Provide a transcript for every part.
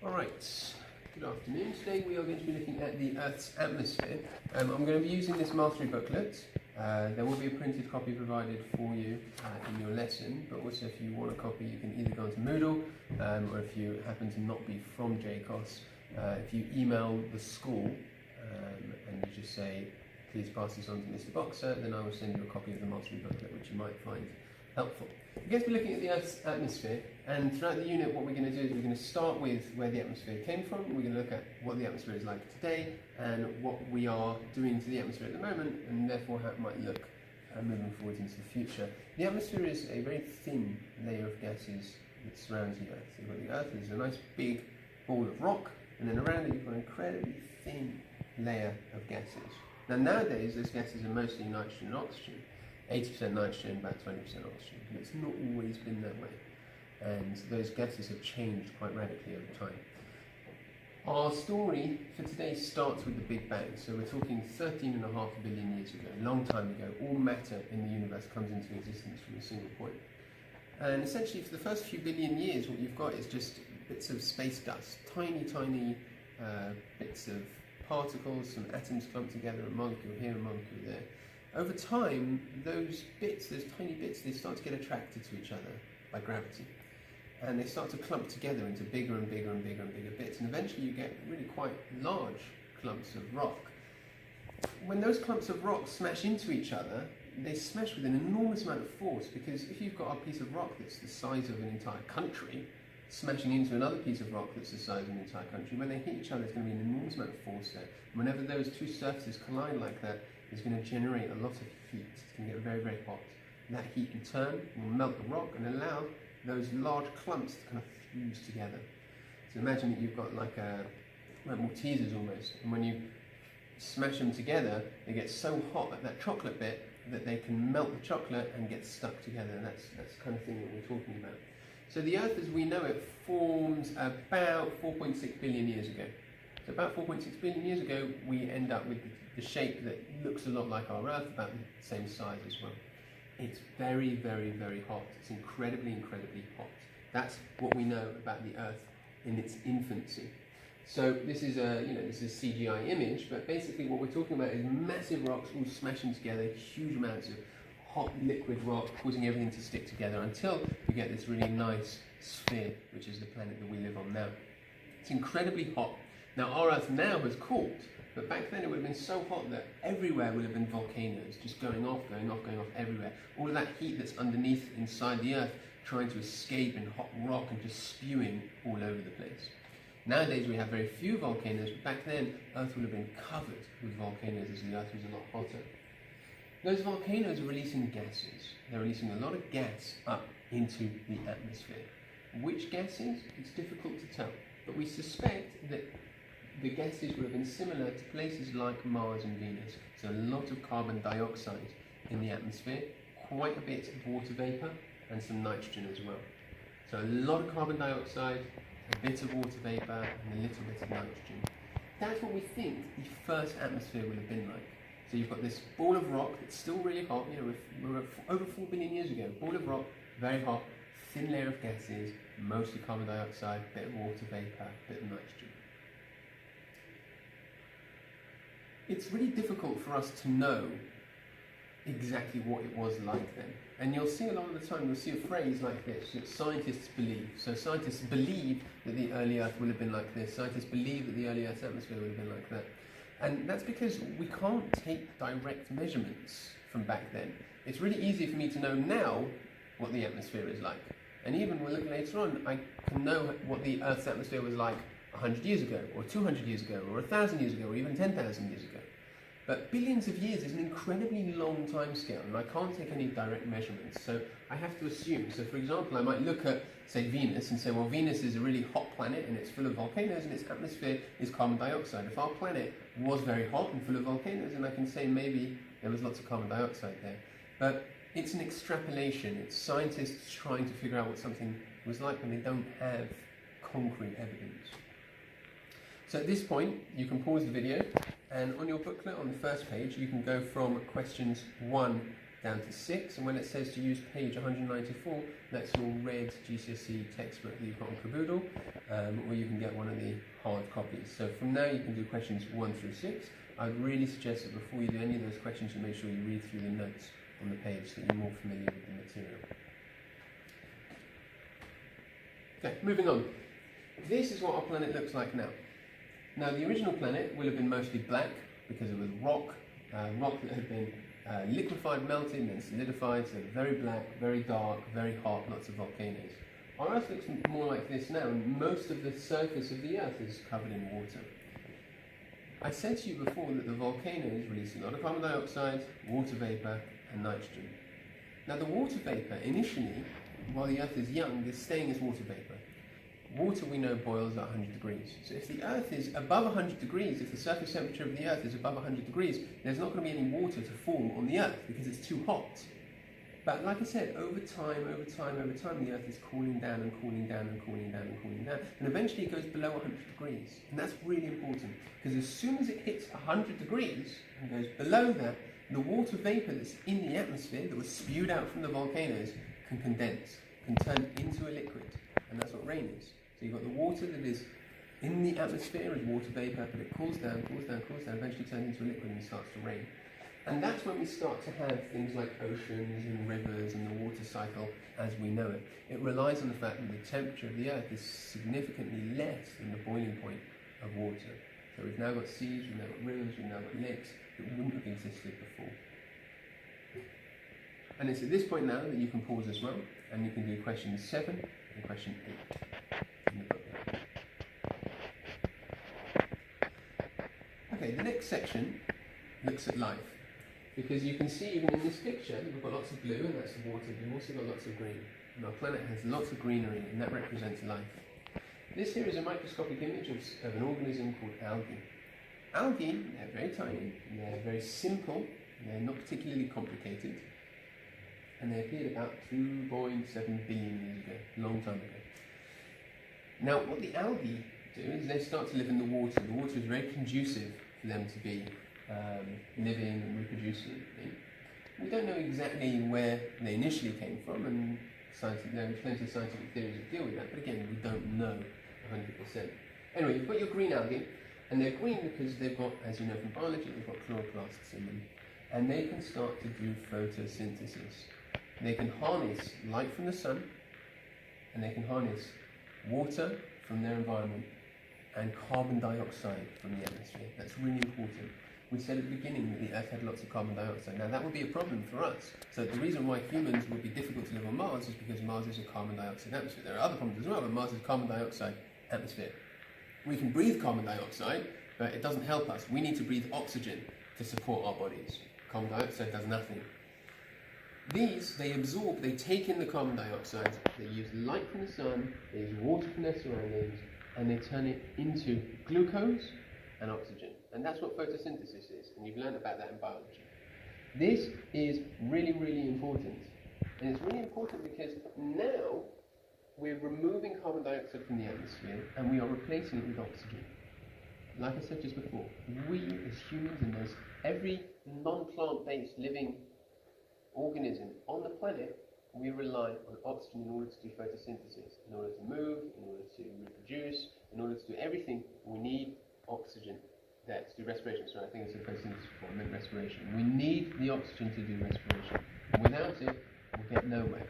Alright, good afternoon. Today we are going to be looking at the Earth's atmosphere. I'm going to be using this mastery booklet. There will be a printed copy provided for you in your lesson, but also if you want a copy you can either go onto Moodle or if you happen to not be from JCOS, if you email the school and you just say please pass this on to Mr. Boxer, then I will send you a copy of the mastery booklet which you might find helpful. We're going to be looking at the Earth's atmosphere, and throughout the unit what we're going to do is we're going to start with where the atmosphere came from. We're going to look at what the atmosphere is like today and what we are doing to the atmosphere at the moment, and therefore how it might look moving forward into the future. The atmosphere is a very thin layer of gases that surrounds the Earth. So you've got the Earth is a nice big ball of rock, and then around it you've got an incredibly thin layer of gases. Now nowadays those gases are mostly nitrogen and oxygen. 80% nitrogen, about 20% oxygen, and it's not always been that way, and those gases have changed quite radically over time. Our story for today starts with the Big Bang, so we're talking 13.5 billion years ago, a long time ago. All matter in the universe comes into existence from a single point, and essentially for the first few billion years what you've got is just bits of space dust, tiny bits of particles, some atoms clumped together, a molecule here, a molecule there. Over time, those tiny bits, they start to get attracted to each other by gravity. And they start to clump together into bigger and bigger and bigger and bigger bits. And eventually you get really quite large clumps of rock. When those clumps of rock smash into each other, they smash with an enormous amount of force, because if you've got a piece of rock that's the size of an entire country, smashing into another piece of rock that's the size of an entire country, when they hit each other, there's going to be an enormous amount of force there. And whenever those two surfaces collide like that, it's going to generate a lot of heat. It's going to get very, very hot. And that heat in turn will melt the rock and allow those large clumps to kind of fuse together. So imagine that you've got like Maltesers almost, and when you smash them together, they get so hot at that chocolate bit that they can melt the chocolate and get stuck together, and that's the kind of thing that we're talking about. So the Earth as we know it formed about 4.6 billion years ago. So about 4.6 billion years ago, we end up with the shape that looks a lot like our Earth, about the same size as well. It's very, very, very hot. It's incredibly, incredibly hot. That's what we know about the Earth in its infancy. So this is a CGI image, but basically what we're talking about is massive rocks all smashing together, huge amounts of hot liquid rock, causing everything to stick together until you get this really nice sphere, which is the planet that we live on now. It's incredibly hot. Now our Earth now has cooled, but back then it would have been so hot that everywhere would have been volcanoes, just going off everywhere. All of that heat that's underneath inside the Earth trying to escape in hot rock and just spewing all over the place. Nowadays we have very few volcanoes, but back then Earth would have been covered with volcanoes as the Earth was a lot hotter. Those volcanoes are releasing gases. They're releasing a lot of gas up into the atmosphere. Which gases? It's difficult to tell, but we suspect that the gases would have been similar to places like Mars and Venus. So a lot of carbon dioxide in the atmosphere, quite a bit of water vapour, and some nitrogen as well. So a lot of carbon dioxide, a bit of water vapour, and a little bit of nitrogen. That's what we think the first atmosphere would have been like. So you've got this ball of rock that's still really hot. We're over 4 billion years ago. Ball of rock, very hot, thin layer of gases, mostly carbon dioxide, bit of water vapour, bit of nitrogen. It's really difficult for us to know exactly what it was like then. And you'll see a lot of the time, you'll see a phrase like this, that scientists believe. So scientists believe that the early Earth would have been like this. Scientists believe that the early Earth's atmosphere would have been like that. And that's because we can't take direct measurements from back then. It's really easy for me to know now what the atmosphere is like. And even when we look later on, I can know what the Earth's atmosphere was like 100 years ago, or 200 years ago, or 1,000 years ago, or even 10,000 years ago. But billions of years is an incredibly long time scale, and I can't take any direct measurements, so I have to assume. So for example, I might look at, say, Venus and say, well, Venus is a really hot planet and it's full of volcanoes and its atmosphere is carbon dioxide. If our planet was very hot and full of volcanoes, then I can say maybe there was lots of carbon dioxide there. But it's an extrapolation. It's scientists trying to figure out what something was like when they don't have concrete evidence. So at this point, you can pause the video, and on your booklet on the first page, you can go from questions 1 down to 6, and when it says to use page 194, that's your red GCSE textbook that you've got on Caboodle, or you can get one of the hard copies. So from now you can do questions 1 through 6. I'd really suggest that before you do any of those questions, you make sure you read through the notes on the page so that you're more familiar with the material. Okay, moving on. This is what our planet looks like now. Now, the original planet will have been mostly black because it was rock that had been liquefied, melted, and then solidified, so very black, very dark, very hot, lots of volcanoes. Our Earth looks more like this now, and most of the surface of the Earth is covered in water. I said to you before that the volcanoes release a lot of carbon dioxide, water vapour, and nitrogen. Now, the water vapour, initially, while the Earth is young, is staying as water vapour. Water, we know, boils at 100 degrees. So if the Earth is above 100 degrees, if the surface temperature of the Earth is above 100 degrees, there's not going to be any water to form on the Earth because it's too hot. But like I said, over time, the Earth is cooling down and cooling down and cooling down and cooling down. And eventually it goes below 100 degrees. And that's really important because as soon as it hits 100 degrees and goes below that, the water vapour that's in the atmosphere that was spewed out from the volcanoes can condense, can turn into a liquid. And that's what rain is. So you've got the water that is in the atmosphere as water vapour, but it cools down, eventually turns into a liquid and starts to rain. And that's when we start to have things like oceans and rivers and the water cycle as we know it. It relies on the fact that the temperature of the Earth is significantly less than the boiling point of water. So we've now got seas, we've now got rivers, we've now got lakes that wouldn't have existed before. And it's at this point now that you can pause as well, and you can do question 7 and question 8. Okay, the next section looks at life, because you can see even in this picture we've got lots of blue and that's the water, but we've also got lots of green. And our planet has lots of greenery and that represents life. This here is a microscopic image of an organism called algae. Algae, they're very tiny, they're very simple, they're not particularly complicated, and they appeared about 2.7 billion years ago, a long time ago. Now, what the algae do is they start to live in the water. The water is very conducive for them to be living and reproducing in. We don't know exactly where they initially came from, and there are plenty of scientific theories that deal with that, but again, we don't know 100%. Anyway, you've got your green algae, and they're green because they've got, as you know from biology, they've got chloroplasts in them, and they can start to do photosynthesis. They can harness light from the sun, and they can harness water from their environment, and carbon dioxide from the atmosphere. That's really important. We said at the beginning that the Earth had lots of carbon dioxide. Now that would be a problem for us. So the reason why humans would be difficult to live on Mars is because Mars is a carbon dioxide atmosphere. There are other problems as well, but Mars is a carbon dioxide atmosphere. We can breathe carbon dioxide, but it doesn't help us. We need to breathe oxygen to support our bodies. Carbon dioxide does nothing. These, they absorb, they take in the carbon dioxide, they use light from the sun, they use water from their surroundings, and they turn it into glucose and oxygen. And that's what photosynthesis is, and you've learned about that in biology. This is really, really important. And it's really important because now we're removing carbon dioxide from the atmosphere and we are replacing it with oxygen. Like I said just before, we as humans, and there's every non-plant-based living organism on the planet, we rely on oxygen in order to do photosynthesis, in order to move, in order to reproduce, in order to do everything. We need oxygen there to do respiration. Sorry, I think I said photosynthesis before, I meant respiration. We need the oxygen to do respiration. Without it, we'll get nowhere.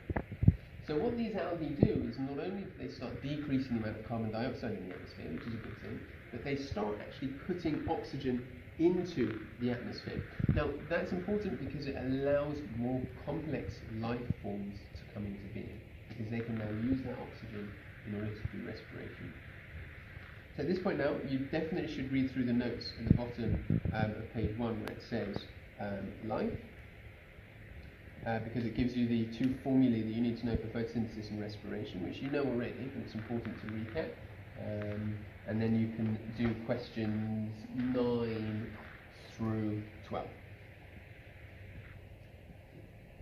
So what these algae do is not only do they start decreasing the amount of carbon dioxide in the atmosphere, which is a good thing, but they start actually putting oxygen into the atmosphere. Now, that's important because it allows more complex life forms to come into being, because they can now use that oxygen in order to do respiration. So at this point now, you definitely should read through the notes at the bottom of page 1 where it says life, because it gives you the two formulae that you need to know for photosynthesis and respiration, which you know already, but it's important to recap. And then you can do questions 9 through 12.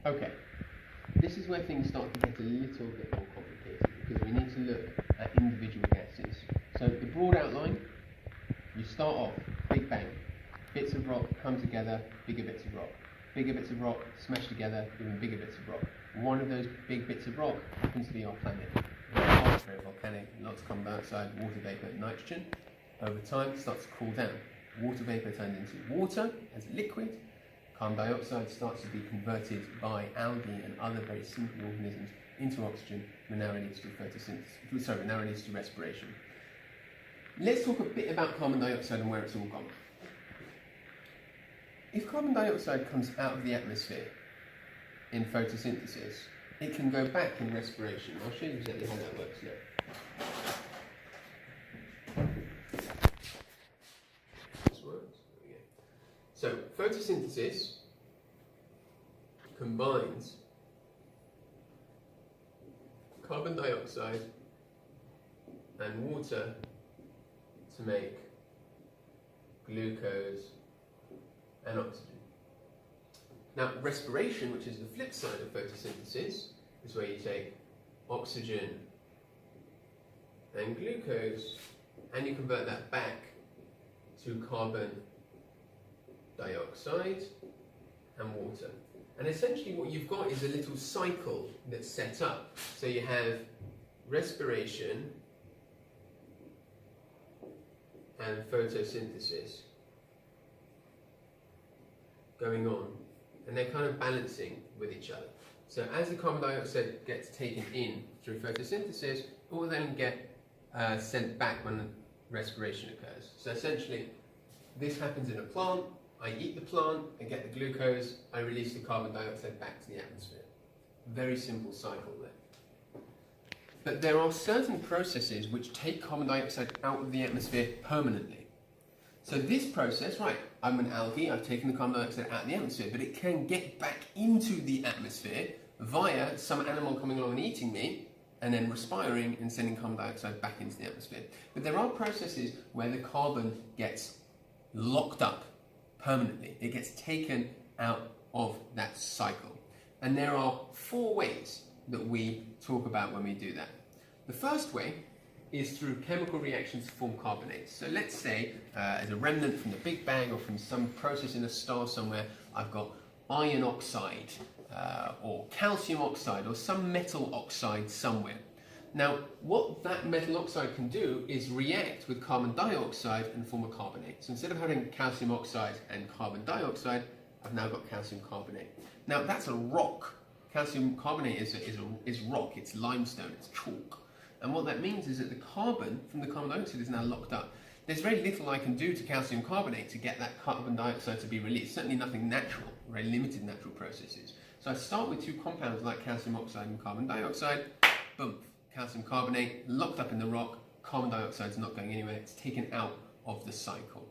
Okay, this is where things start to get a little bit more complicated, because we need to look at individual gases. So the broad outline, you start off, Big Bang. Bits of rock come together, bigger bits of rock. bigger bits of rock smashed together, giving bigger bits of rock. One of those big bits of rock happens to be our planet. Very hot, very volcanic, lots of carbon dioxide, water vapor, and nitrogen. Over time, it starts to cool down. Water vapor turns into water as a liquid. Carbon dioxide starts to be converted by algae and other very simple organisms into oxygen, and now leads to photosynthesis. Sorry, now leads to respiration. Let's talk a bit about carbon dioxide and where it's all gone. If carbon dioxide comes out of the atmosphere in photosynthesis, it can go back in respiration. I'll show you exactly how that works now. This works. There we go. So photosynthesis combines carbon dioxide and water to make glucose and oxygen. Now, respiration, which is the flip side of photosynthesis, is where you take oxygen and glucose and you convert that back to carbon dioxide and water. And essentially what you've got is a little cycle that's set up. So you have respiration and photosynthesis going on, and they're kind of balancing with each other. So as the carbon dioxide gets taken in through photosynthesis, it will then get sent back when respiration occurs. So essentially, this happens in a plant. I eat the plant, I get the glucose, I release the carbon dioxide back to the atmosphere. Very simple cycle there. But there are certain processes which take carbon dioxide out of the atmosphere permanently. So this process, right, I'm an algae, I've taken the carbon dioxide out of the atmosphere, but it can get back into the atmosphere via some animal coming along and eating me, and then respiring and sending carbon dioxide back into the atmosphere. But there are processes where the carbon gets locked up permanently. It gets taken out of that cycle. And there are 4 ways that we talk about when we do that. The first way is through chemical reactions to form carbonates. So let's say, as a remnant from the Big Bang or from some process in a star somewhere, I've got iron oxide or calcium oxide or some metal oxide somewhere. Now, what that metal oxide can do is react with carbon dioxide and form a carbonate. So instead of having calcium oxide and carbon dioxide, I've now got calcium carbonate. Now, that's a rock. Calcium carbonate is rock, it's limestone, it's chalk. And what that means is that the carbon from the carbon dioxide is now locked up. There's very little I can do to calcium carbonate to get that carbon dioxide to be released. Certainly nothing natural, very limited natural processes. So I start with 2 compounds like calcium oxide and carbon dioxide, boom. Calcium carbonate locked up in the rock, carbon dioxide is not going anywhere, it's taken out of the cycle.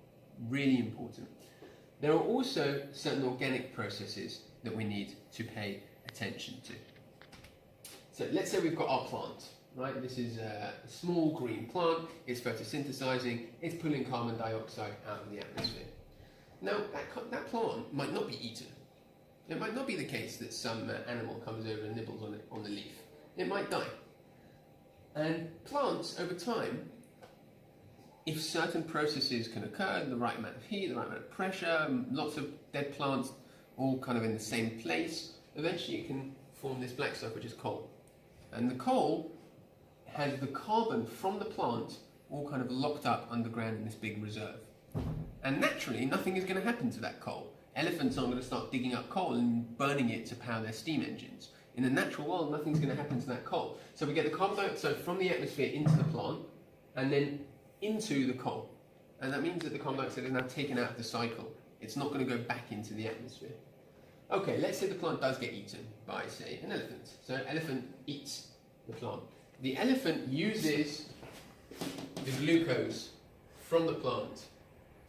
Really important. There are also certain organic processes that we need to pay attention to. So let's say we've got our plant, right? This is a small green plant, it's photosynthesizing, it's pulling carbon dioxide out of the atmosphere. Now, that plant might not be eaten. It might not be the case that some animal comes over and nibbles on the leaf. It might die. And plants, over time, if certain processes can occur, the right amount of heat, the right amount of pressure, lots of dead plants all kind of in the same place, eventually it can form this black stuff which is coal. And the coal has the carbon from the plant all kind of locked up underground in this big reserve. And naturally, nothing is going to happen to that coal. Elephants aren't going to start digging up coal and burning it to power their steam engines. In the natural world, nothing's going to happen to that coal. So we get the carbon dioxide from the atmosphere into the plant and then into the coal. And that means that the carbon dioxide is now taken out of the cycle. It's not going to go back into the atmosphere. Okay, let's say the plant does get eaten by, say, an elephant. So an elephant eats the plant. The elephant uses the glucose from the plant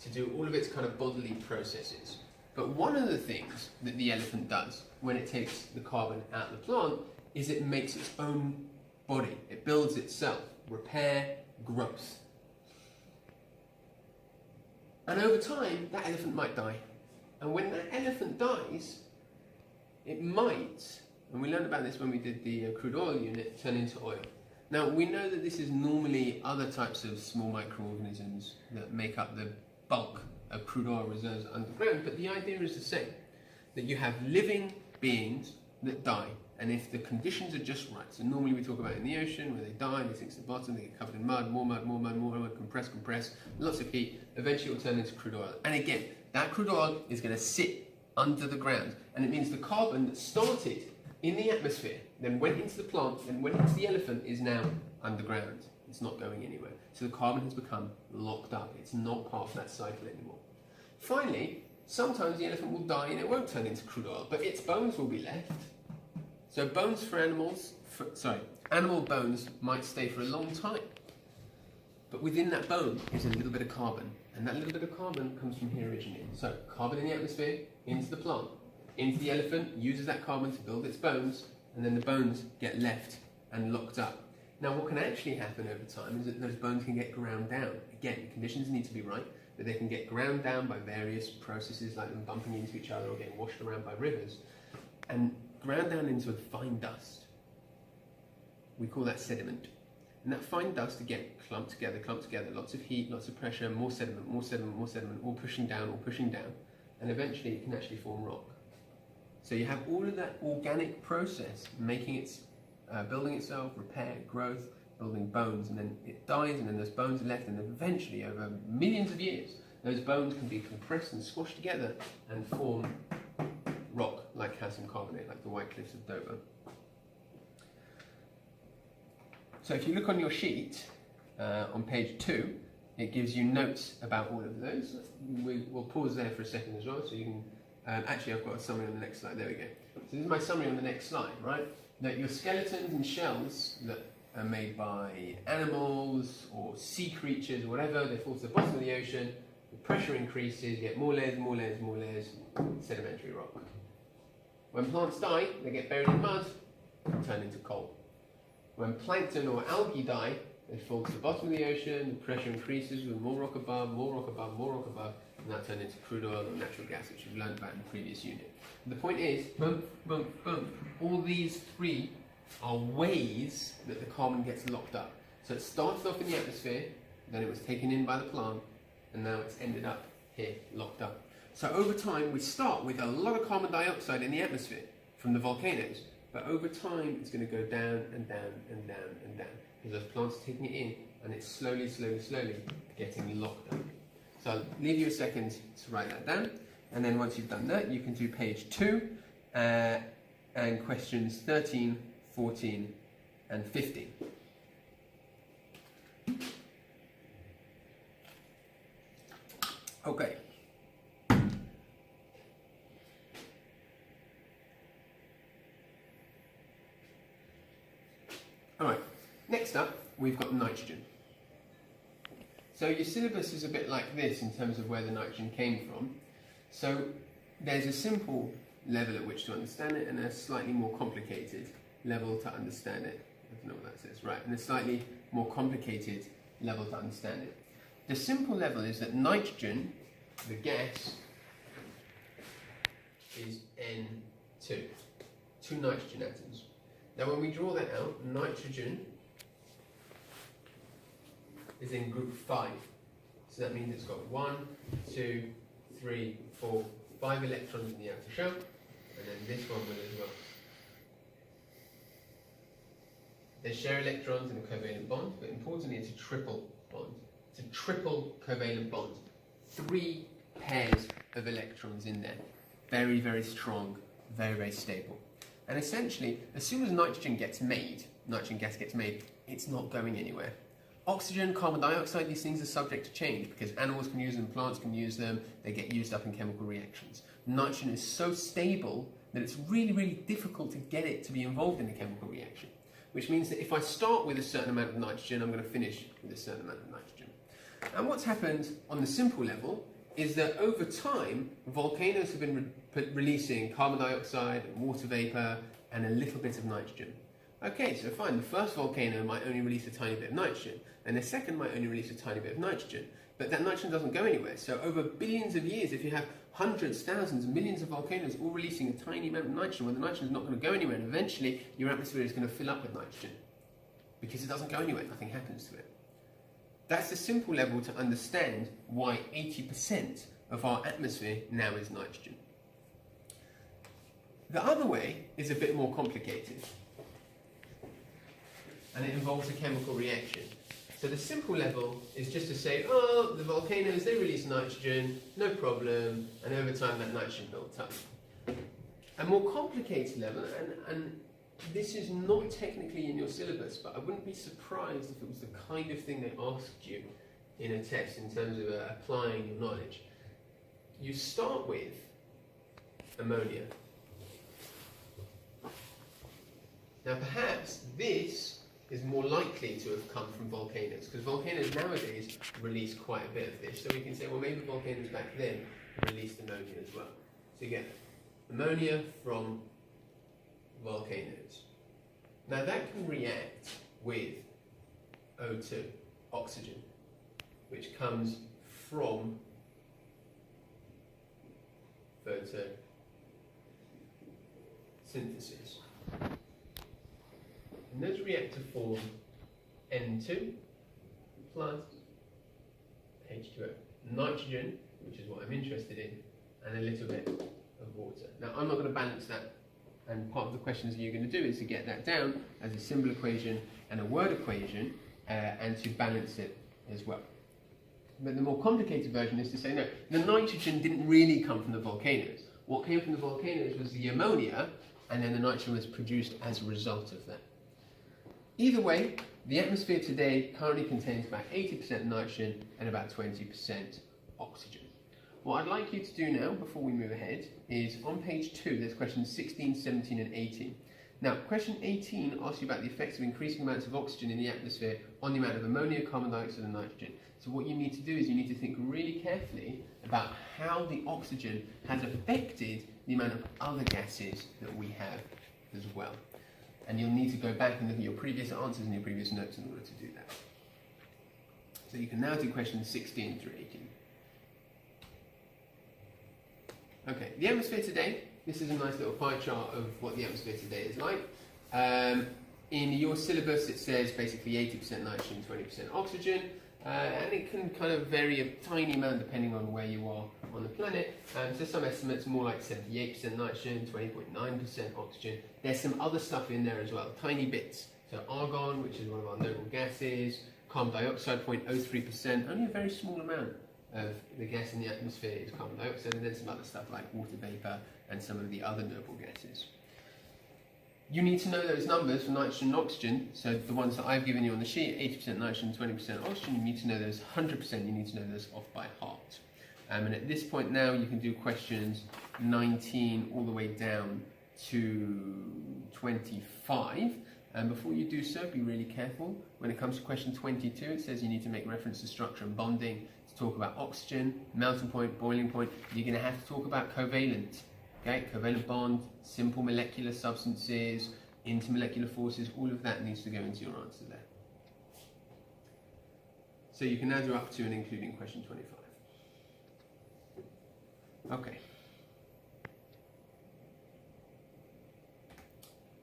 to do all of its kind of bodily processes. But one of the things that the elephant does when it takes the carbon out of the plant is it makes its own body. It builds itself. Repair, growth. And over time, that elephant might die. And when that elephant dies, it might, and we learned about this when we did the crude oil unit, turn into oil. Now, we know that this is normally other types of small microorganisms that make up the bulk of crude oil reserves underground, but the idea is the same. that you have living beings that die, and if the conditions are just right. So normally we talk about in the ocean where they die, they sink to the bottom, they get covered in mud, more mud, more mud, more mud, compress, lots of heat, eventually it will turn into crude oil. And again, that crude oil is going to sit under the ground, and it means the carbon that started in the atmosphere, then went into the plant, then went into the elephant, is now underground. It's not going anywhere. So the carbon has become locked up. It's not part of that cycle anymore. Finally, sometimes the elephant will die and it won't turn into crude oil, but its bones will be left. So bones for animals, animal bones might stay for a long time. But within that bone is a little bit of carbon, and that little bit of carbon comes from here originally. So carbon in the atmosphere, into the plant, into the elephant, uses that carbon to build its bones, and then the bones get left and locked up. Now what can actually happen over time is that those bones can get ground down. Again, the conditions need to be right, but they can get ground down by various processes like them bumping into each other or getting washed around by rivers, and ground down into a fine dust. We call that sediment. And that fine dust, again, clumped together, lots of heat, lots of pressure, more sediment, all pushing down, and eventually it can actually form rock. So you have all of that organic process making its, building itself, repair, growth, building bones, and then it dies, and then those bones are left, and eventually, over millions of years, those bones can be compressed and squashed together and form rock, like calcium carbonate, like the White Cliffs of Dover. So if you look on your sheet, on page 2, it gives you notes about all of those. We'll pause there for a second as well, so you can, actually I've got a summary on the next slide, there we go. So this is my summary on the next slide, right? That your skeletons and shells that are made by animals or sea creatures or whatever, they fall to the bottom of the ocean, the pressure increases, you get more layers, sedimentary rock. When plants die, they get buried in mud, turn into coal. When plankton or algae die, they fall to the bottom of the ocean, the pressure increases with more rock above, and that turns into crude oil or natural gas, which you've learned about in the previous unit. The point is, all these three are ways that the carbon gets locked up. So it started off in the atmosphere, then it was taken in by the plant, and now it's ended up here, locked up. So over time, we start with a lot of carbon dioxide in the atmosphere from the volcanoes, but over time, it's going to go down and down and down and down, because those plants are taking it in, and it's slowly getting locked up. So I'll leave you a second to write that down, and then once you've done that, you can do page 2 and questions 13, 14, and 15. Okay. Alright, next up, we've got nitrogen. So your syllabus is a bit like this in terms of where the nitrogen came from. So there's a simple level at which to understand it and a slightly more complicated level to understand it. I don't know what that says, right, and a slightly more complicated level to understand it. The simple level is that nitrogen, the gas, is N2, 2 nitrogen atoms. Now when we draw that out, nitrogen is in group 5. So that means it's got 1, 2, 3, 4, 5 electrons in the outer shell, and then this one will as well. They share electrons in a covalent bond, but importantly it's a triple bond. It's a triple covalent bond. 3 pairs of electrons in there. Very, very strong, very, very stable. And essentially, as soon as nitrogen gas gets made, it's not going anywhere. Oxygen, carbon dioxide, these things are subject to change because animals can use them, plants can use them, they get used up in chemical reactions. Nitrogen is so stable that it's really, really difficult to get it to be involved in a chemical reaction. Which means that if I start with a certain amount of nitrogen, I'm going to finish with a certain amount of nitrogen. And what's happened on the simple level is that over time, volcanoes have been releasing carbon dioxide, water vapor, and a little bit of nitrogen. Okay, so fine, the first volcano might only release a tiny bit of nitrogen, and the second might only release a tiny bit of nitrogen, but that nitrogen doesn't go anywhere. So over billions of years, if you have hundreds, thousands, millions of volcanoes all releasing a tiny amount of nitrogen, well, the nitrogen is not going to go anywhere, and eventually your atmosphere is going to fill up with nitrogen, because it doesn't go anywhere, nothing happens to it. That's the simple level to understand why 80% of our atmosphere now is nitrogen. The other way is a bit more complicated, and it involves a chemical reaction. So the simple level is just to say, oh, the volcanoes, they release nitrogen, no problem, and over time that nitrogen built up. A more complicated level, and this is not technically in your syllabus, but I wouldn't be surprised if it was the kind of thing they asked you in a test in terms of applying your knowledge. You start with ammonia. Now perhaps this is more likely to have come from volcanoes, because volcanoes nowadays release quite a bit of this. So we can say, well, maybe volcanoes back then released ammonia as well. So you get ammonia from volcanoes. Now that can react with O2, oxygen, which comes from photosynthesis. And those react to form N2 plus H2O. Nitrogen, which is what I'm interested in, and a little bit of water. Now I'm not going to balance that, and part of the questions you're going to do is to get that down as a symbol equation and a word equation, and to balance it as well. But the more complicated version is to say, no, the nitrogen didn't really come from the volcanoes. What came from the volcanoes was the ammonia, and then the nitrogen was produced as a result of that. Either way, the atmosphere today currently contains about 80% nitrogen and about 20% oxygen. What I'd like you to do now, before we move ahead, is on page 2, there's questions 16, 17 and 18. Now, question 18 asks you about the effects of increasing amounts of oxygen in the atmosphere on the amount of ammonia, carbon dioxide and nitrogen. So what you need to do is you need to think really carefully about how the oxygen has affected the amount of other gases that we have as well. And you'll need to go back and look at your previous answers and your previous notes in order to do that. So you can now do questions 16 through 18. Okay, the atmosphere today. This is a nice little pie chart of what the atmosphere today is like. In your syllabus it says basically 80% nitrogen, 20% oxygen, and it can kind of vary a tiny amount depending on where you are on the planet. So some estimates more like 78% nitrogen, 20.9% oxygen. There's some other stuff in there as well, tiny bits. So argon, which is one of our noble gases, carbon dioxide 0.03%, only a very small amount of the gas in the atmosphere is carbon dioxide, and then some other stuff like water vapor and some of the other noble gases. You need to know those numbers for nitrogen and oxygen, so the ones that I've given you on the sheet, 80% nitrogen, 20% oxygen, you need to know those 100%, you need to know those off by heart. And at this point now you can do questions 19 all the way down to 25. And before you do so, be really careful. When it comes to question 22, it says you need to make reference to structure and bonding to talk about oxygen, melting point, boiling point. You're going to have to talk about covalent. Okay, covalent bond, simple molecular substances, intermolecular forces, all of that needs to go into your answer there. So you can now do up to and including question 25. Okay.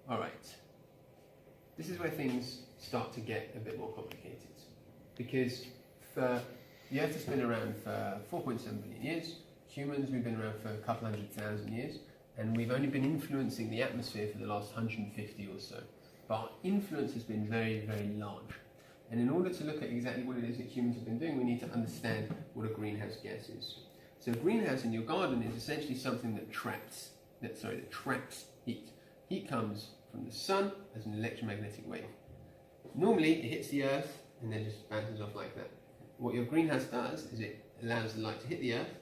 All right. This is where things start to get a bit more complicated, because the Earth has been around for 4.7 billion years. Humans, we've been around for a couple 100,000 years, and we've only been influencing the atmosphere for the last 150 or so. But our influence has been very, very large. And in order to look at exactly what it is that humans have been doing, we need to understand what a greenhouse gas is. So a greenhouse in your garden is essentially something that traps heat. Heat comes from the sun as an electromagnetic wave. Normally it hits the earth and then just bounces off like that. What your greenhouse does is it allows the light to hit the earth,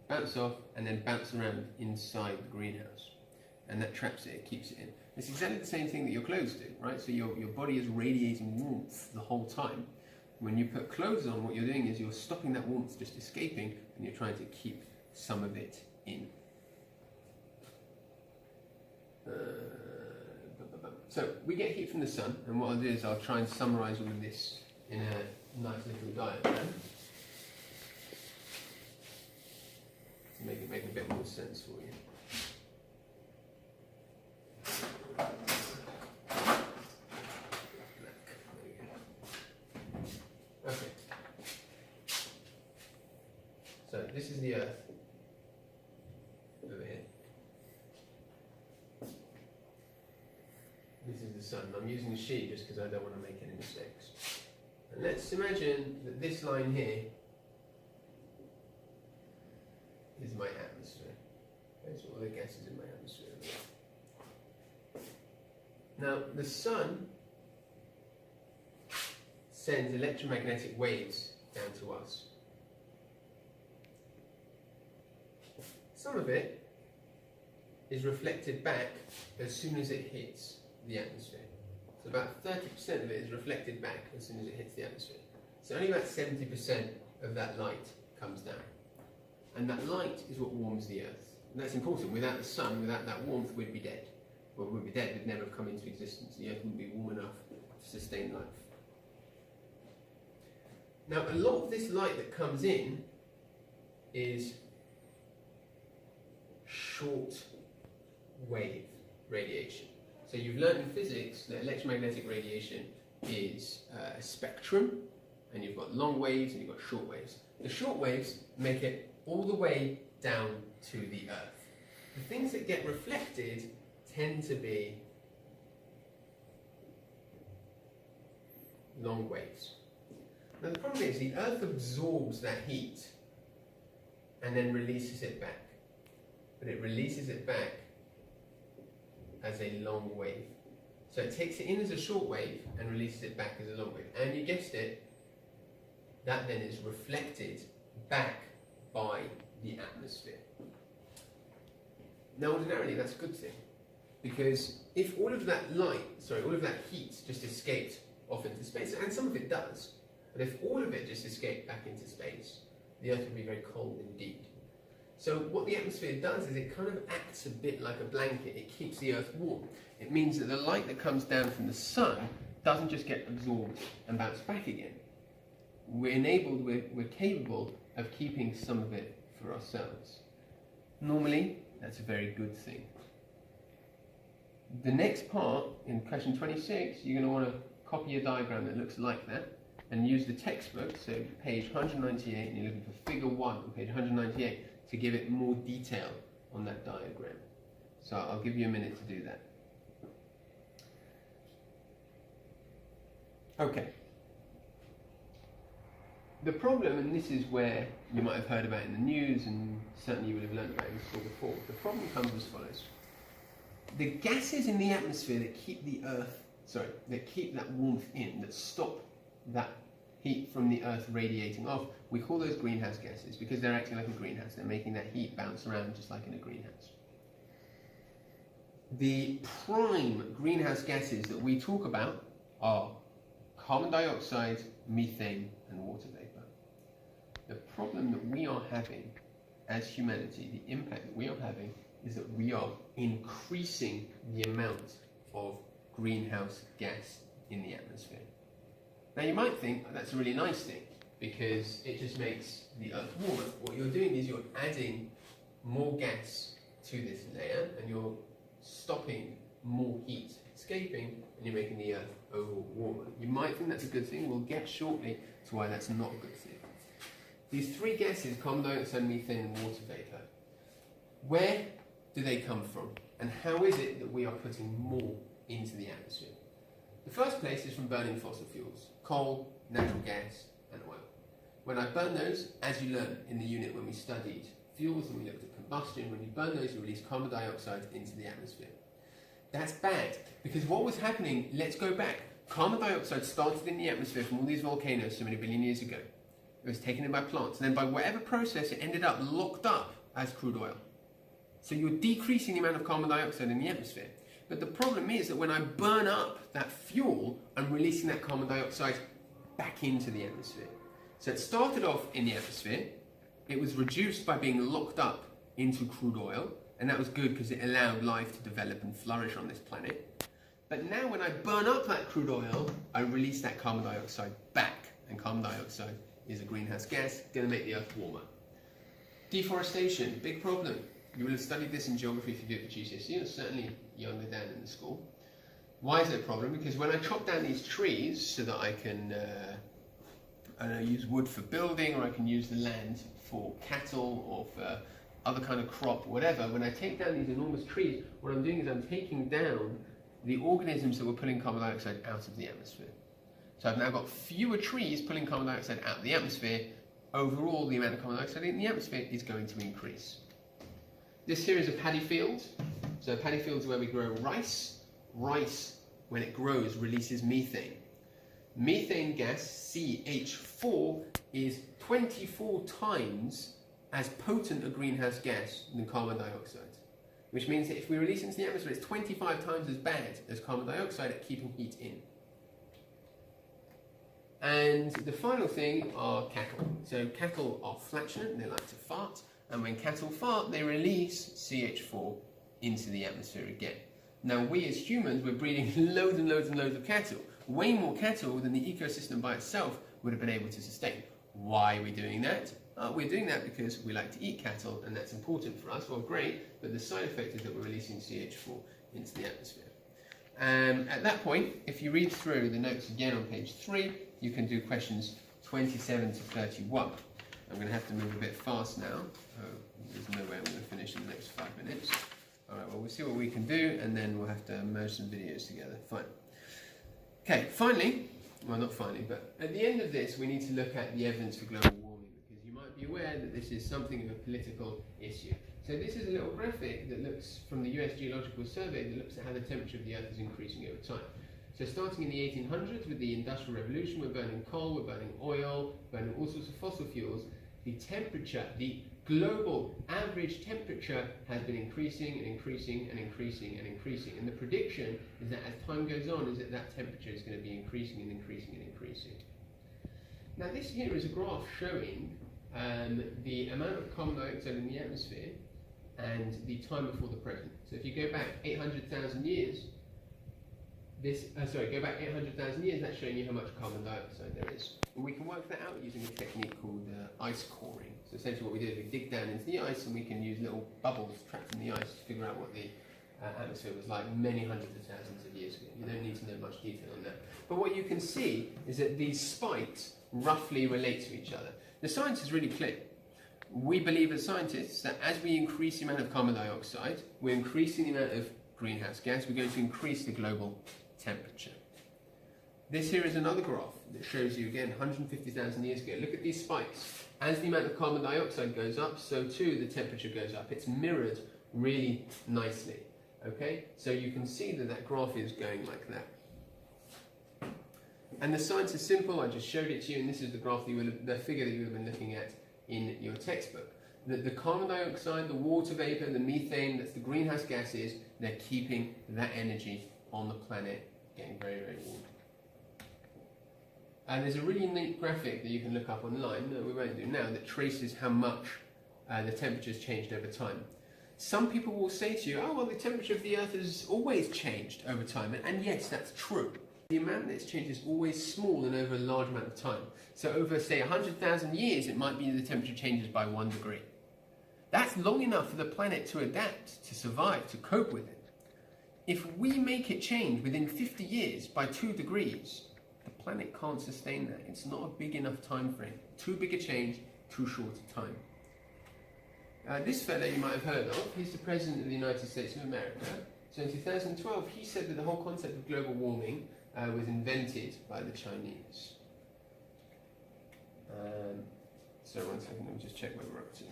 bounce off, and then bounce around inside the greenhouse. And that traps it, it keeps it in. It's exactly the same thing that your clothes do, right? So your body is radiating warmth the whole time. When you put clothes on, what you're doing is you're stopping that warmth just escaping, and you're trying to keep some of it in. So we get heat from the sun, and what I'll do is I'll try and summarize all of this in a nice little diagram to make it make a bit more sense for you. Okay. So this is the Earth over here. I'm using a sheet just because I don't want to make any mistakes. And let's imagine that this line here is my atmosphere. There's all the gases in my atmosphere. Now, the sun sends electromagnetic waves down to us. Some of it is reflected back as soon as it hits the atmosphere. So about 30% of it is reflected back as soon as it hits the atmosphere. So only about 70% of that light comes down. And that light is what warms the Earth. And that's important. Without the sun, without that warmth, we'd be dead. Well, we'd be dead, we'd never have come into existence. The Earth wouldn't be warm enough to sustain life. Now, a lot of this light that comes in is short wave radiation. So you've learned in physics that electromagnetic radiation is a spectrum, and you've got long waves and you've got short waves. The short waves make it all the way down to the Earth. The things that get reflected tend to be long waves. Now the problem is the Earth absorbs that heat and then releases it back. But it releases it back as a long wave. So it takes it in as a short wave and releases it back as a long wave. And you guessed it, that then is reflected back by the atmosphere. Now ordinarily that's a good thing, because if all of that heat just escaped off into space, and some of it does, but if all of it just escaped back into space, the Earth would be very cold indeed. So what the atmosphere does is it kind of acts a bit like a blanket. It keeps the Earth warm. It means that the light that comes down from the sun doesn't just get absorbed and bounce back again. We're capable of keeping some of it for ourselves. Normally, that's a very good thing. The next part, in question 26, you're going to want to copy a diagram that looks like that and use the textbook, so page 198, and you're looking for figure 1 on page 198, to give it more detail on that diagram. So I'll give you a minute to do that. Okay. The problem, and this is where you might have heard about in the news, and certainly you would have learned about in school before, the problem comes as follows. The gases in the atmosphere that keep that keep that warmth in, that stop that heat from the Earth radiating off, we call those greenhouse gases because they're acting like a greenhouse. They're making that heat bounce around just like in a greenhouse. The prime greenhouse gases that we talk about are carbon dioxide, methane, and water vapor. The problem that we are having as humanity, the impact that we are having, is that we are increasing the amount of greenhouse gas in the atmosphere. Now you might think that's a really nice thing because it just makes the Earth warmer. What you're doing is you're adding more gas to this layer and you're stopping more heat escaping, and you're making the Earth overall warmer. You might think that's a good thing. We'll get shortly to why that's not a good thing. These three gases, carbon dioxide, methane, and water vapor, where do they come from? And how is it that we are putting more into the atmosphere? The first place is from burning fossil fuels, coal, natural gas, and oil. When I burn those, as you learned in the unit when we studied fuels and we looked at combustion, when you burn those, you release carbon dioxide into the atmosphere. That's bad, because what was happening, let's go back. Carbon dioxide started in the atmosphere from all these volcanoes so many billion years ago. It was taken in by plants, and then by whatever process, it ended up locked up as crude oil. So you're decreasing the amount of carbon dioxide in the atmosphere. But the problem is that when I burn up that fuel, I'm releasing that carbon dioxide back into the atmosphere. So it started off in the atmosphere, it was reduced by being locked up into crude oil, and that was good because it allowed life to develop and flourish on this planet. But now when I burn up that crude oil, I release that carbon dioxide back, and carbon dioxide is a greenhouse gas, going to make the Earth warmer. Deforestation, big problem. You will have studied this in geography if you do it at GCSE, or certainly younger down in the school. Why is it a problem? Because when I chop down these trees so that I can use wood for building, or I can use the land for cattle or for other kind of crop, whatever, when I take down these enormous trees, what I'm doing is I'm taking down the organisms that were pulling carbon dioxide out of the atmosphere. So I've now got fewer trees pulling carbon dioxide out of the atmosphere. Overall, the amount of carbon dioxide in the atmosphere is going to increase. This here is a paddy field. So a paddy field is where we grow rice. Rice, when it grows, releases methane. Methane gas, CH4, is 24 times as potent a greenhouse gas than carbon dioxide. Which means that if we release it into the atmosphere, it's 25 times as bad as carbon dioxide at keeping heat in. And the final thing are cattle. So cattle are flatulent, they like to fart, and when cattle fart, they release CH4 into the atmosphere again. Now we as humans, we're breeding loads and loads and loads of cattle, way more cattle than the ecosystem by itself would have been able to sustain. Why are we doing that? We're doing that because we like to eat cattle, and that's important for us. Well, great, but the side effect is that we're releasing CH4 into the atmosphere. At that point, if you read through the notes again on page 3, you can do questions 27 to 31. I'm going to have to move a bit fast now. There's no way I'm going to finish in the next 5 minutes. Alright, well, we'll see what we can do, and then we'll have to merge some videos together. Fine. Okay, finally, well, not finally, but at the end of this, we need to look at the evidence for global warming, because you might be aware that this is something of a political issue. So this is a little graphic that looks from the US Geological Survey that looks at how the temperature of the Earth is increasing over time. So starting in the 1800s with the Industrial Revolution, we're burning coal, we're burning oil, burning all sorts of fossil fuels. The temperature, the global average temperature has been increasing and increasing and increasing and increasing. And the prediction is that as time goes on, is that that temperature is going to be increasing and increasing and increasing. Now this here is a graph showing the amount of carbon dioxide in the atmosphere and the time before the present. So if you go back 800,000 years, go back 800,000 years, that's showing you how much carbon dioxide there is. And we can work that out using a technique called ice coring. So essentially what we do is we dig down into the ice and we can use little bubbles trapped in the ice to figure out what the atmosphere was like many hundreds of thousands of years ago. You don't need to know much detail on that. But what you can see is that these spikes roughly relate to each other. The science is really clear. We believe as scientists that as we increase the amount of carbon dioxide, we're increasing the amount of greenhouse gas, we're going to increase the global temperature. This here is another graph that shows you again 150,000 years ago. Look at these spikes. As the amount of carbon dioxide goes up, so too the temperature goes up. It's mirrored really nicely. Okay, so you can see that that graph is going like that. And the science is simple. I just showed it to you, and this is the graph that the figure that you would have been looking at in your textbook. That the carbon dioxide, the water vapor, the methane, that's the greenhouse gases, they're keeping that energy on the planet getting very, very warm. And there's a really neat graphic that you can look up online, that we won't do now, that traces how much the temperature's changed over time. Some people will say to you, oh, well, the temperature of the Earth has always changed over time. And yes, that's true. The amount that's changed is always small and over a large amount of time. So over, say, 100,000 years, it might be the temperature changes by 1 degree. That's long enough for the planet to adapt, to survive, to cope with it. If we make it change within 50 years by 2 degrees, the planet can't sustain that. It's not a big enough time frame. Too big a change, too short a time. This fellow you might have heard of, he's the President of the United States of America. So in 2012, he said that the whole concept of global warming was invented by the Chinese. So 1 second, let me just check where we're up to.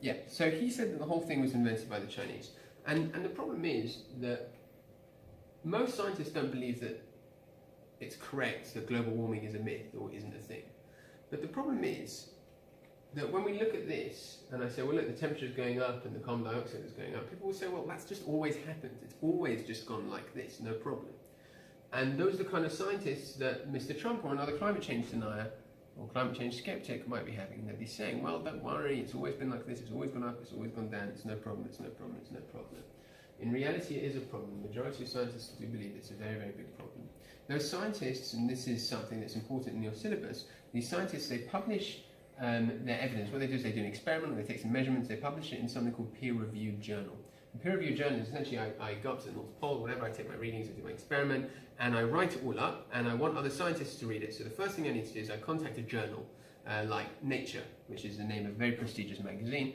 Yeah, so he said that the whole thing was invented by the Chinese. And the problem is that most scientists don't believe that it's correct that global warming is a myth or isn't a thing. But the problem is that when we look at this, and I say, well, look, the temperature is going up and the carbon dioxide is going up, people will say, well, that's just always happened. It's always just gone like this, no problem. And those are the kind of scientists that Mr. Trump or another climate change denier or climate change skeptic might be having. They'll be saying, well, don't worry, it's always been like this, it's always gone up, it's always gone down, it's no problem, it's no problem, it's no problem. In reality, it is a problem. The majority of scientists do believe it's a very, very big problem. Those scientists, and this is something that's important in your syllabus, these scientists, they publish their evidence. What they do is they do an experiment, they take some measurements, they publish it in something called peer-reviewed journal. A peer-reviewed journal is essentially, I go up to the North Pole, whatever, I take my readings, I do my experiment, and I write it all up, and I want other scientists to read it. So the first thing I need to do is I contact a journal, like Nature, which is the name of a very prestigious magazine,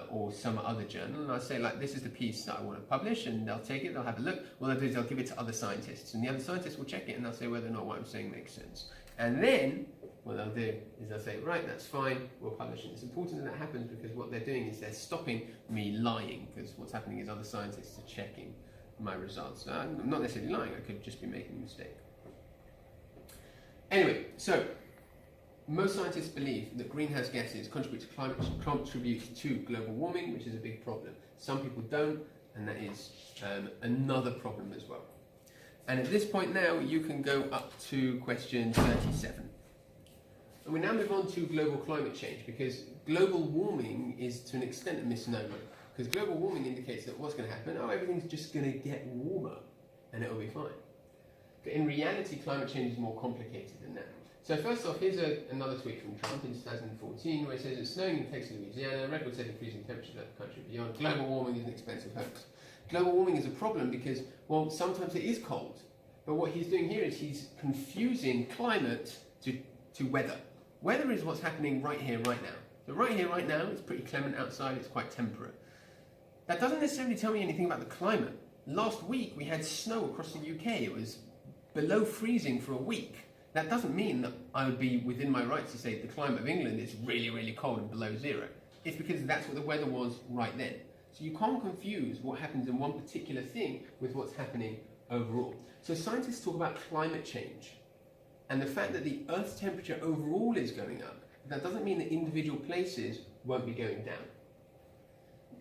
or some other journal, and I'll say, like, this is the piece that I want to publish, and they'll take it, they'll have a look. What they'll do is they'll give it to other scientists, and the other scientists will check it, and they'll say whether or not what I'm saying makes sense. And then what they'll do is they'll say, right, that's fine, we'll publish it. It's important that that happens because what they're doing is they're stopping me lying, because what's happening is other scientists are checking my results. Now, I'm not necessarily lying, I could just be making a mistake. Anyway, so most scientists believe that greenhouse gases contribute to global warming, which is a big problem. Some people don't, and that is another problem as well. And at this point now, you can go up to question 37. And we now move on to global climate change, because global warming is to an extent a misnomer. Because global warming indicates that what's going to happen, everything's just going to get warmer, and it'll be fine. But in reality, climate change is more complicated than that. So first off, here's another tweet from Trump in 2014 where he says, it's snowing in Texas, Louisiana, record-setting freezing temperatures at the country beyond. Global warming is an expensive hoax. Global warming is a problem because, well, sometimes it is cold. But what he's doing here is he's confusing climate to weather. Weather is what's happening right here, right now. So right here, right now, it's pretty clement outside, it's quite temperate. That doesn't necessarily tell me anything about the climate. Last week, we had snow across the UK. It was below freezing for a week. That doesn't mean that I would be within my rights to say the climate of England is really, really cold and below zero. It's because that's what the weather was right then. So you can't confuse what happens in one particular thing with what's happening overall. So scientists talk about climate change and the fact that the Earth's temperature overall is going up. That doesn't mean that individual places won't be going down.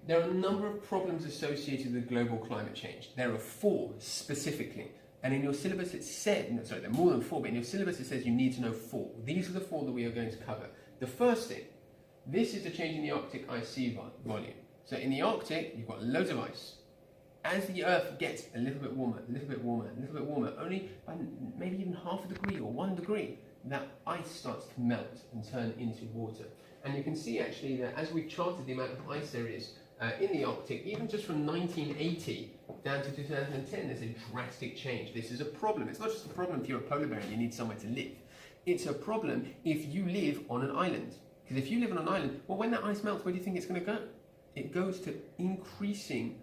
There are a number of problems associated with global climate change. There are 4 specifically. And in your syllabus it said, no, sorry, there are more than 4, but in your syllabus it says you need to know 4. These are the 4 that we are going to cover. The first thing, this is the change in the Arctic ice sea volume. So in the Arctic, you've got loads of ice. As the Earth gets a little bit warmer, a little bit warmer, a little bit warmer, only by maybe even half a degree or 1 degree, that ice starts to melt and turn into water. And you can see actually that as we've charted the amount of ice there is in the Arctic, even just from 1980 down to 2010, there's a drastic change. This is a problem. It's not just a problem if you're a polar bear and you need somewhere to live. It's a problem if you live on an island. Because if you live on an island, well, when that ice melts, where do you think it's going to go? It goes to increasing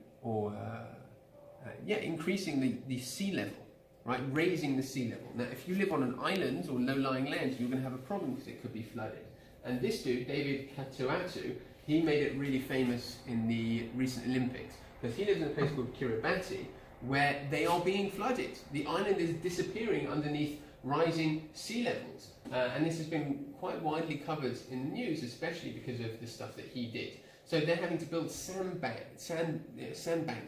increasing the sea level, right? Raising the sea level. Now, if you live on an island or low-lying land, you're going to have a problem because it could be flooded. And this dude, David Katuatu, he made it really famous in the recent Olympics because he lives in a place called Kiribati where they are being flooded. The island is disappearing underneath rising sea levels. And this has been quite widely covered in the news, especially because of the stuff that he did. So they're having to build sandbanks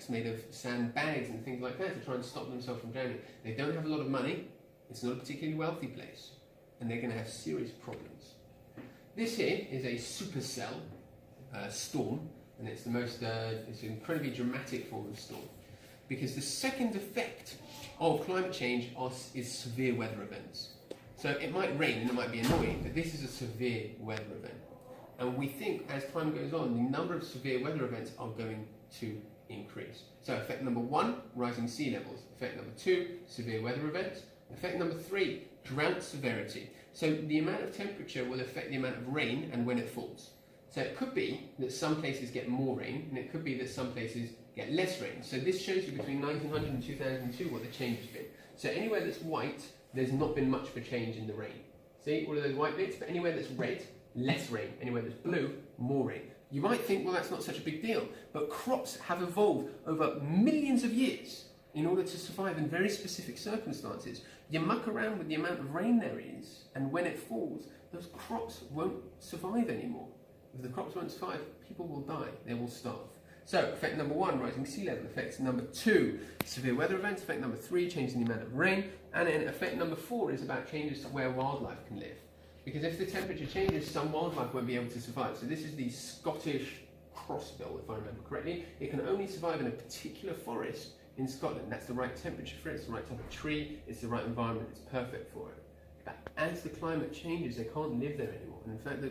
made of sandbags and things like that to try and stop themselves from drowning. They don't have a lot of money. It's not a particularly wealthy place. And they're going to have serious problems. This here is a supercell storm, and it's it's an incredibly dramatic form of storm, because the second effect of climate change is severe weather events. So it might rain and it might be annoying, but this is a severe weather event. And we think as time goes on, the number of severe weather events are going to increase. So effect number 1, rising sea levels. Effect number 2, severe weather events. Effect number 3, drought severity. So the amount of temperature will affect the amount of rain and when it falls. So it could be that some places get more rain, and it could be that some places get less rain. So this shows you between 1900 and 2002 what the change has been. So anywhere that's white, there's not been much of a change in the rain. See, all of those white bits, but anywhere that's red, less rain. Anywhere that's blue, more rain. You might think, well, that's not such a big deal, but crops have evolved over millions of years in order to survive in very specific circumstances. You muck around with the amount of rain there is, and when it falls, those crops won't survive anymore. If the crops won't survive, people will die, they will starve. So, effect number 1, rising sea level. Effect number 2, severe weather events. Effect number 3, changing the amount of rain. And then effect number 4 is about changes to where wildlife can live. Because if the temperature changes, some wildlife won't be able to survive. So this is the Scottish crossbill, if I remember correctly. It can only survive in a particular forest in Scotland. That's the right temperature for it, it's the right type of tree, it's the right environment, it's perfect for it. But as the climate changes, they can't live there anymore. And in fact,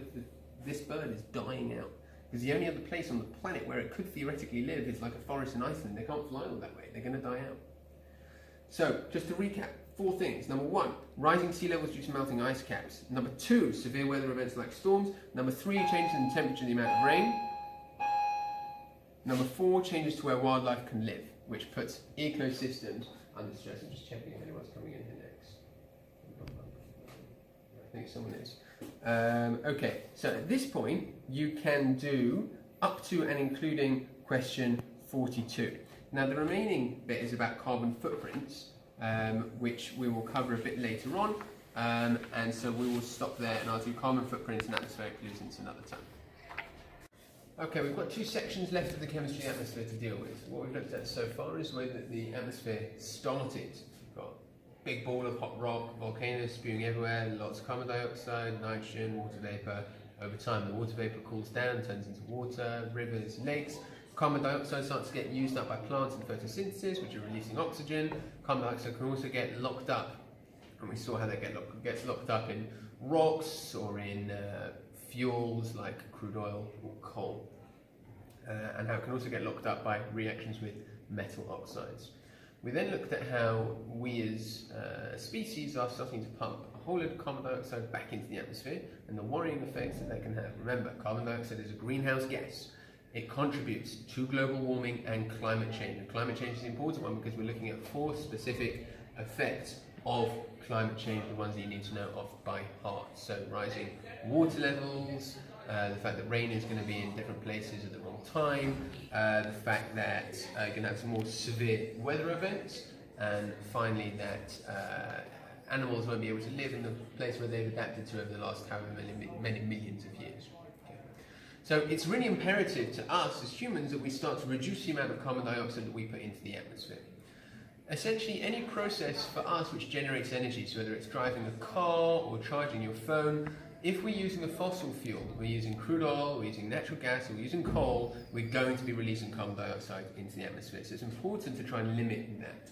this bird is dying out. Because the only other place on the planet where it could theoretically live is like a forest in Iceland. They can't fly all that way, they're going to die out. So, just to recap, 4 things. Number 1, rising sea levels due to melting ice caps. Number 2, severe weather events like storms. Number 3, changes in temperature and the amount of rain. Number 4, changes to where wildlife can live, which puts ecosystems under stress. I'm just checking if anyone's coming in here next. I think someone is. Okay, so at this point, you can do up to and including question 42. Now, the remaining bit is about carbon footprints, which we will cover a bit later on. And so we will stop there, and I'll do carbon footprints and atmospheric pollutants another time. Okay, we've got 2 sections left of the chemistry atmosphere to deal with. What we've looked at so far is the way that the atmosphere started. We've got a big ball of hot rock, volcanoes spewing everywhere, lots of carbon dioxide, nitrogen, water vapour. Over time, the water vapour cools down, turns into water, rivers, lakes. Carbon dioxide starts to get used up by plants in photosynthesis, which are releasing oxygen. Carbon dioxide can also get locked up, and we saw how that gets locked up in rocks or in fuels like crude oil or coal, and how it can also get locked up by reactions with metal oxides. We then looked at how we as a species are starting to pump a whole load of carbon dioxide back into the atmosphere and the worrying effects that they can have. Remember, carbon dioxide is a greenhouse gas. It contributes to global warming and climate change. And climate change is an important one because we're looking at 4 specific effects of climate change, the ones that you need to know off by heart. So rising water levels, the fact that rain is going to be in different places at the wrong time, the fact that you're going to have some more severe weather events, and finally that animals won't be able to live in the place where they've adapted to over the last however many millions of years. Okay. So it's really imperative to us as humans that we start to reduce the amount of carbon dioxide that we put into the atmosphere. Essentially, any process for us which generates energy, so whether it's driving a car or charging your phone, if we're using a fossil fuel, we're using crude oil, we're using natural gas, or we're using coal, we're going to be releasing carbon dioxide into the atmosphere. So it's important to try and limit that.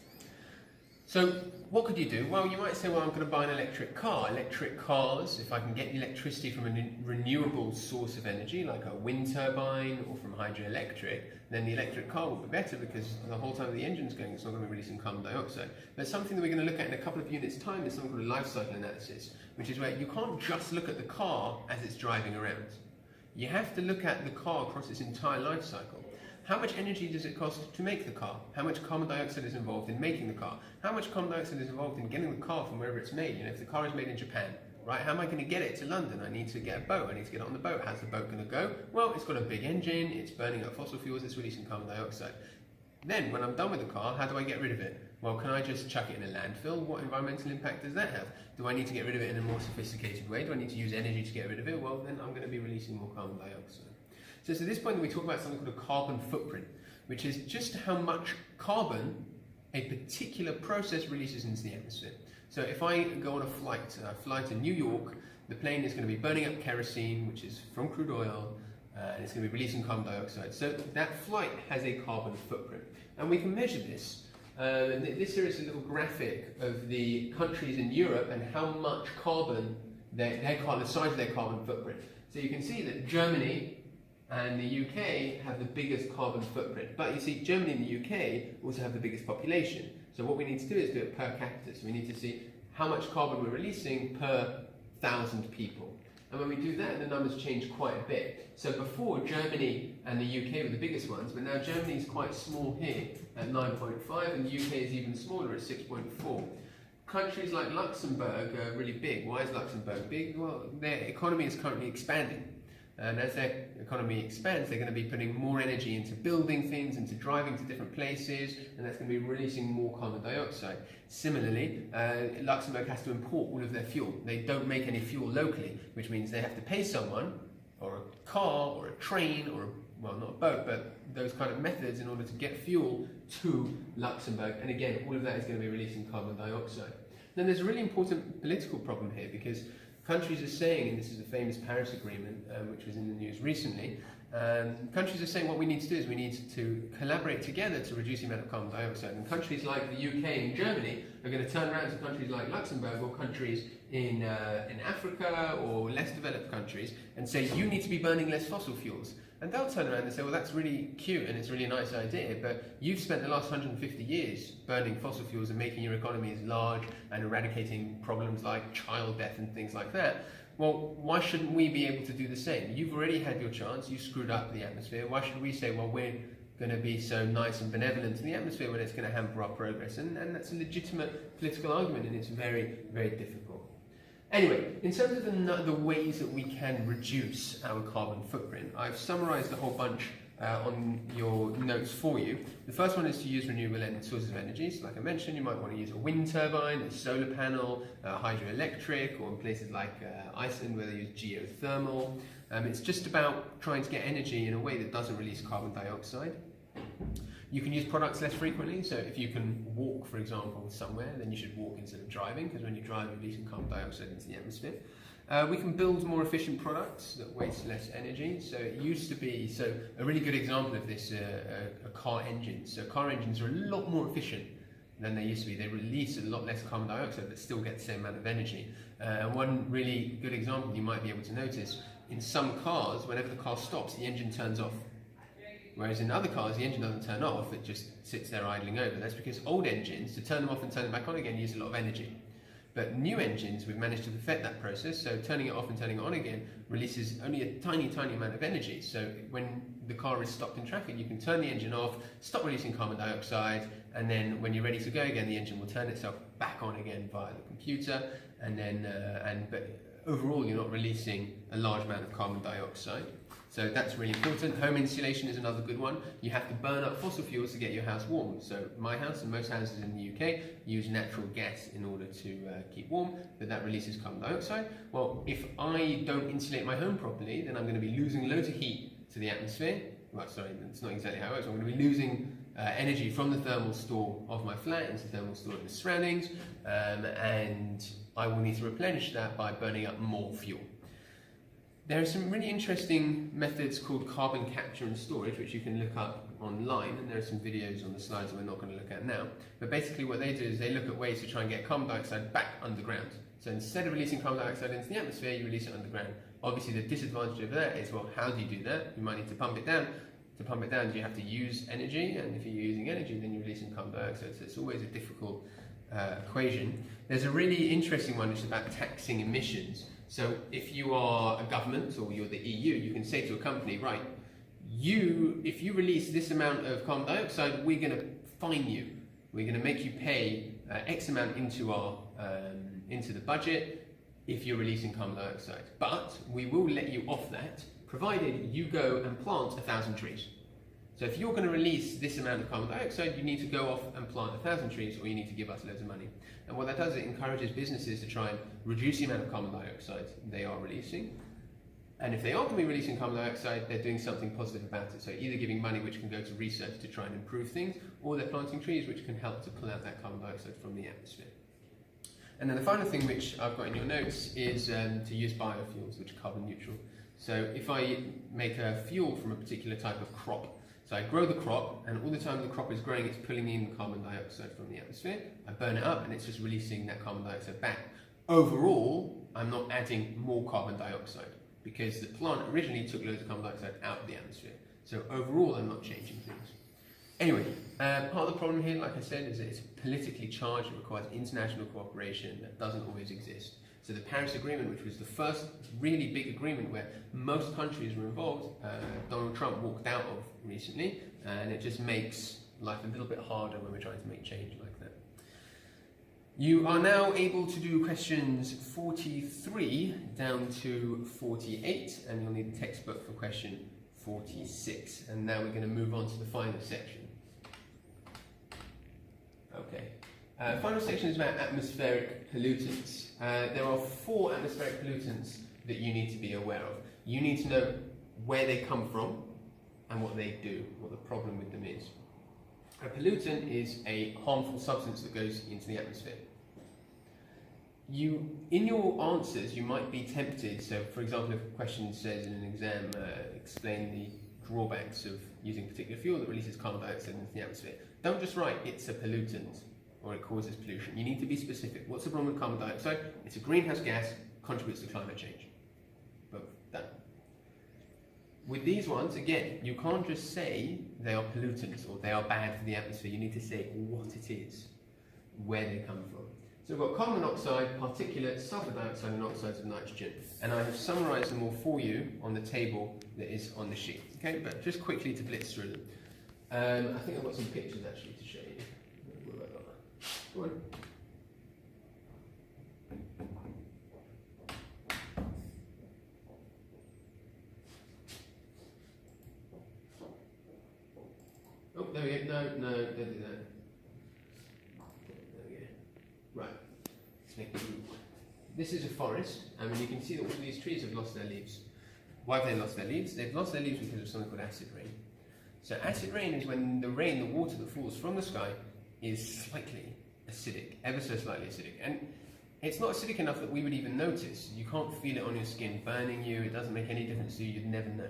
So what could you do? Well, you might say, well, I'm going to buy an electric car. Electric cars, if I can get electricity from a renewable source of energy, like a wind turbine or from hydroelectric, then the electric car will be better because the whole time the engine's going, it's not going to be releasing carbon dioxide. But something that we're going to look at in a couple of units' time is something called a life cycle analysis, which is where you can't just look at the car as it's driving around. You have to look at the car across its entire life cycle. How much energy does it cost to make the car? How much carbon dioxide is involved in making the car? How much carbon dioxide is involved in getting the car from wherever it's made? You know, if the car is made in Japan, right? How am I going to get it to London? I need to get a boat. I need to get on the boat. How's the boat going to go? Well, it's got a big engine. It's burning up fossil fuels. It's releasing carbon dioxide. Then, when I'm done with the car, how do I get rid of it? Well, can I just chuck it in a landfill? What environmental impact does that have? Do I need to get rid of it in a more sophisticated way? Do I need to use energy to get rid of it? Well, then I'm going to be releasing more carbon dioxide. So at this point, we talk about something called a carbon footprint, which is just how much carbon a particular process releases into the atmosphere. So if I go on a flight, fly to New York, the plane is going to be burning up kerosene, which is from crude oil, and it's going to be releasing carbon dioxide. So that flight has a carbon footprint. And we can measure this. This here is a little graphic of the countries in Europe and how much carbon, the size of their carbon footprint. So you can see that Germany and the UK have the biggest carbon footprint. But you see, Germany and the UK also have the biggest population. So what we need to do is do it per capita. So we need to see how much carbon we're releasing per 1,000 people. And when we do that, the numbers change quite a bit. So before, Germany and the UK were the biggest ones, but now Germany is quite small here at 9.5, and the UK is even smaller at 6.4. Countries like Luxembourg are really big. Why is Luxembourg big? Well, their economy is currently expanding. And as their economy expands, they're going to be putting more energy into building things, into driving to different places, and that's going to be releasing more carbon dioxide. Similarly, Luxembourg has to import all of their fuel. They don't make any fuel locally, which means they have to pay someone, or a car, or a train, or well, not a boat, but those kind of methods in order to get fuel to Luxembourg. And again, all of that is going to be releasing carbon dioxide. Then there's a really important political problem here, because countries are saying, and this is the famous Paris Agreement, which was in the news recently, countries are saying what we need to do is we need to collaborate together to reduce the amount of carbon dioxide. And countries like the UK and Germany are going to turn around to countries like Luxembourg or countries in Africa or less developed countries and say, you need to be burning less fossil fuels. And they'll turn around and say, well, that's really cute and it's really a nice idea, but you've spent the last 150 years burning fossil fuels and making your economies large and eradicating problems like child death and things like that. Well, why shouldn't we be able to do the same? You've already had your chance, you screwed up the atmosphere. Why should we say, well, we're going to be so nice and benevolent in the atmosphere when it's going to hamper our progress? And that's a legitimate political argument, and it's very, very difficult. Anyway, in terms of the ways that we can reduce our carbon footprint, I've summarised a whole bunch on your notes for you. The first one is to use renewable sources of energy. So like I mentioned, you might want to use a wind turbine, a solar panel, hydroelectric, or in places like Iceland where they use geothermal. It's just about trying to get energy in a way that doesn't release carbon dioxide. You can use products less frequently, so if you can walk, for example, somewhere, then you should walk instead of driving, because when you drive, you're releasing carbon dioxide into the atmosphere. We can build more efficient products that waste less energy. So it used to be, a really good example of this are car engines. So car engines are a lot more efficient than they used to be. They release a lot less carbon dioxide but still get the same amount of energy. One really good example you might be able to notice, in some cars, whenever the car stops, the engine turns off. Whereas in other cars, the engine doesn't turn off, it just sits there idling over. That's because old engines, to turn them off and turn them back on again, use a lot of energy. But new engines, we've managed to perfect that process, so turning it off and turning it on again releases only a tiny, tiny amount of energy. So when the car is stopped in traffic, you can turn the engine off, stop releasing carbon dioxide, and then when you're ready to go again, the engine will turn itself back on again via the computer, and then, but overall you're not releasing a large amount of carbon dioxide. So that's really important. Home insulation is another good one. You have to burn up fossil fuels to get your house warm. So my house and most houses in the UK use natural gas in order to keep warm, but that releases carbon dioxide. Well, if I don't insulate my home properly, then I'm going to be losing loads of heat to the atmosphere. Well, sorry, that's not exactly how it works. I'm going to be losing energy from the thermal store of my flat into the thermal store of the surroundings, and I will need to replenish that by burning up more fuel. There are some really interesting methods called carbon capture and storage, which you can look up online, and there are some videos on the slides that we're not going to look at now. But basically what they do is they look at ways to try and get carbon dioxide back underground. So instead of releasing carbon dioxide into the atmosphere, you release it underground. Obviously the disadvantage of that is, well, how do you do that? You might need to pump it down. To pump it down, you have to use energy, and if you're using energy, then you're releasing carbon dioxide. So it's always a difficult equation. There's a really interesting one which is about taxing emissions. So if you are a government or you're the EU, you can say to a company, right, if you release this amount of carbon dioxide, we're going to fine you. We're going to make you pay X amount into the budget if you're releasing carbon dioxide. But we will let you off that, provided you go and plant 1,000 trees. So if you're going to release this amount of carbon dioxide, you need to go off and plant 1,000 trees, or you need to give us loads of money. And what that does, it encourages businesses to try and reduce the amount of carbon dioxide they are releasing. And if they aren't going to be releasing carbon dioxide, they're doing something positive about it. So either giving money which can go to research to try and improve things, or they're planting trees which can help to pull out that carbon dioxide from the atmosphere. And then the final thing which I've got in your notes is to use biofuels, which are carbon neutral. So if I make a fuel from a particular type of crop, so I grow the crop, and all the time the crop is growing, it's pulling in carbon dioxide from the atmosphere. I burn it up, and it's just releasing that carbon dioxide back. Overall, I'm not adding more carbon dioxide, because the plant originally took loads of carbon dioxide out of the atmosphere. So overall, I'm not changing things. Anyway, part of the problem here, like I said, is that it's politically charged. It requires international cooperation that doesn't always exist. So the Paris Agreement, which was the first really big agreement where most countries were involved, Donald Trump walked out of recently, and it just makes life a little bit harder when we're trying to make change like that. You are now able to do questions 43 down to 48, and you'll need a textbook for question 46. And now we're going to move on to the final section. Okay. Final section is about atmospheric pollutants. There are 4 atmospheric pollutants that you need to be aware of. You need to know where they come from and what they do, what the problem with them is. A pollutant is a harmful substance that goes into the atmosphere. In your answers, you might be tempted, so for example, if a question says in an exam, explain the drawbacks of using a particular fuel that releases carbon dioxide into the atmosphere. Don't just write, it's a pollutant, or it causes pollution. You need to be specific. What's the problem with carbon dioxide? It's a greenhouse gas, contributes to climate change. Both, done. With these ones, again, you can't just say they are pollutants or they are bad for the atmosphere. You need to say what it is, where they come from. So we've got carbon monoxide, particulate, sulfur dioxide, and oxides of nitrogen. And I have summarised them all for you on the table that is on the sheet. Okay, but just quickly to blitz through them. I think I've got some pictures actually to show you. What have I got? Go on. Oh, there we go. No, don't do that. There we go. Right. Let's make it move. This is a forest, and you can see that all these trees have lost their leaves. Why have they lost their leaves? They've lost their leaves because of something called acid rain. So acid rain is when the water that falls from the sky, is slightly acidic, ever so slightly acidic. And it's not acidic enough that we would even notice. You can't feel it on your skin burning you, it doesn't make any difference to you, you'd never know.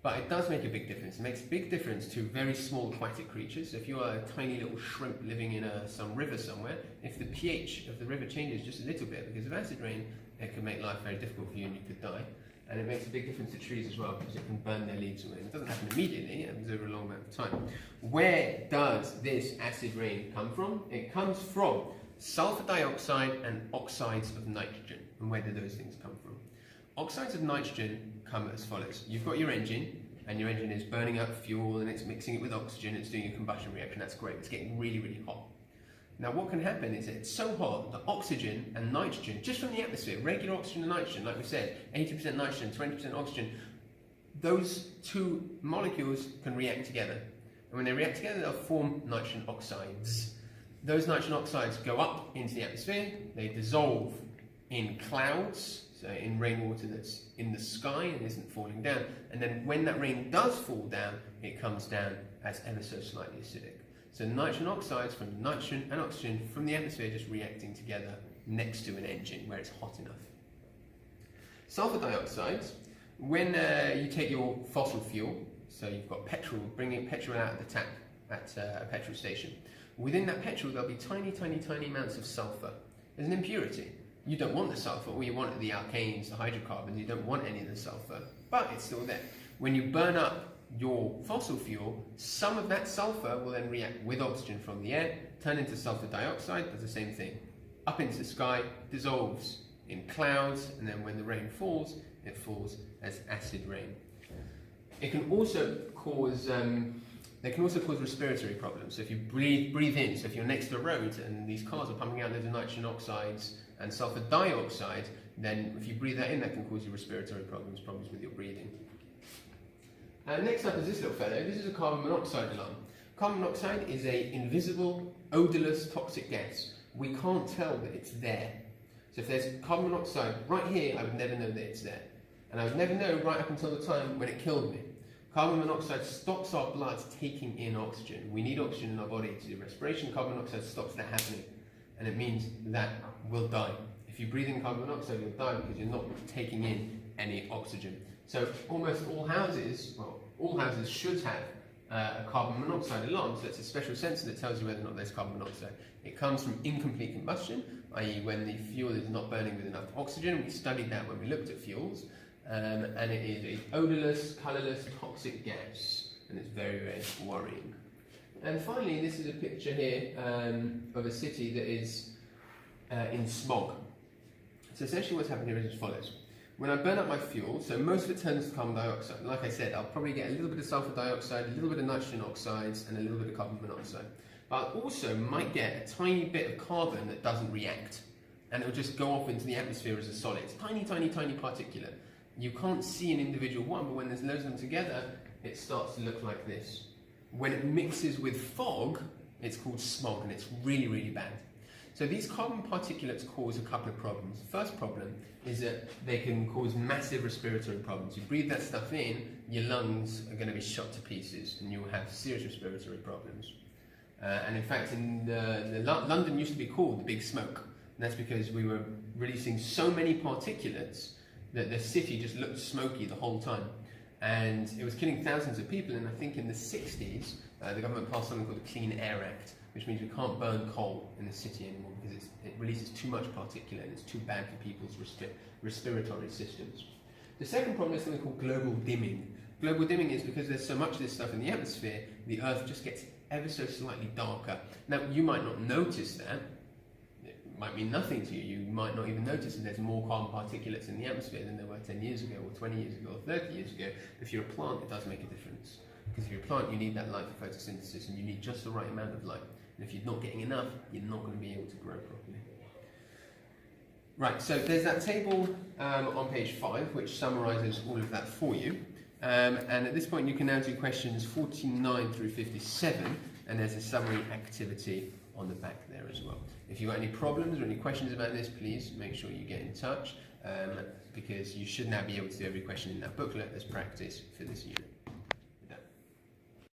But it does make a big difference. It makes a big difference to very small aquatic creatures. So if you are a tiny little shrimp living in some river somewhere, if the pH of the river changes just a little bit because of acid rain, it can make life very difficult for you and you could die. And it makes a big difference to trees as well because it can burn their leaves away. It doesn't happen immediately, it happens over a long amount of time. Where does this acid rain come from? It comes from sulfur dioxide and oxides of nitrogen. And where do those things come from? Oxides of nitrogen come as follows. You've got your engine, and your engine is burning up fuel and it's mixing it with oxygen, it's doing a combustion reaction, that's great, it's getting really, really hot. Now what can happen is it's so hot that oxygen and nitrogen, just from the atmosphere, regular oxygen and nitrogen, like we said, 80% nitrogen, 20% oxygen, those two molecules can react together. And when they react together, they'll form nitrogen oxides. Those nitrogen oxides go up into the atmosphere, they dissolve in clouds, so in rainwater that's in the sky and isn't falling down. And then when that rain does fall down, it comes down as ever so slightly acidic. So nitrogen oxides from nitrogen and oxygen from the atmosphere just reacting together next to an engine where it's hot enough. Sulfur dioxides, when you take your fossil fuel, so you've got petrol, bringing petrol out of the tap at a petrol station. Within that petrol there'll be tiny, tiny, tiny amounts of sulfur. There's an impurity. You don't want the sulfur, or you want the alkanes, the hydrocarbons, you don't want any of the sulfur, but it's still there. When you burn up your fossil fuel, some of that sulfur will then react with oxygen from the air, turn into sulfur dioxide, does the same thing. Up into the sky, dissolves in clouds, and then when the rain falls, it falls as acid rain. It can also cause respiratory problems. So if you breathe in, so if you're next to a road and these cars are pumping out loads of nitrogen oxides and sulfur dioxide, then if you breathe that in, that can cause you respiratory problems with your breathing. Next up is this little fellow. This is a carbon monoxide alarm. Carbon monoxide is an invisible, odorless, toxic gas. We can't tell that it's there. So if there's carbon monoxide right here, I would never know that it's there. And I would never know right up until the time when it killed me. Carbon monoxide stops our blood taking in oxygen. We need oxygen in our body to do respiration. Carbon monoxide stops that happening. And it means that we'll die. If you breathe in carbon monoxide, you'll die because you're not taking in any oxygen. So almost all houses should have a carbon monoxide alarm. So it's a special sensor that tells you whether or not there's carbon monoxide. It comes from incomplete combustion, i.e. when the fuel is not burning with enough oxygen. We studied that when we looked at fuels. And it is an odorless, colourless, toxic gas. And it's very, very worrying. And finally, this is a picture here of a city that is in smog. So essentially what's happened here is as follows. When I burn up my fuel, so most of it turns to carbon dioxide. Like I said, I'll probably get a little bit of sulfur dioxide, a little bit of nitrogen oxides, and a little bit of carbon monoxide. But I also might get a tiny bit of carbon that doesn't react. And it will just go off into the atmosphere as a solid. It's tiny, tiny, tiny particulate. You can't see an individual one, but when there's loads of them together, it starts to look like this. When it mixes with fog, it's called smog, and it's really, really bad. So these carbon particulates cause a couple of problems. The first problem is that they can cause massive respiratory problems. You breathe that stuff in, your lungs are going to be shot to pieces, and you'll have serious respiratory problems. And in fact, London used to be called the Big Smoke. And that's because we were releasing so many particulates that the city just looked smoky the whole time. And it was killing thousands of people, and I think in the 60s, the government passed something called the Clean Air Act, which means we can't burn coal in the city anymore because it releases too much particulate and it's too bad for people's respiratory systems. The second problem is something called global dimming. Global dimming is because there's so much of this stuff in the atmosphere, the Earth just gets ever so slightly darker. Now, you might not notice that. It might mean nothing to you. You might not even notice that there's more carbon particulates in the atmosphere than there were 10 years ago, or 20 years ago, or 30 years ago. If you're a plant, it does make a difference. Because if you're a plant, you need that light for photosynthesis, and you need just the right amount of light. And if you're not getting enough, you're not going to be able to grow properly. Right, so there's that table on page 5, which summarises all of that for you. And at this point, you can now do questions 49 through 57, and there's a summary activity on the back there as well. If you've got any problems or any questions about this, please make sure you get in touch, because you should now be able to do every question in that booklet as practice for this unit.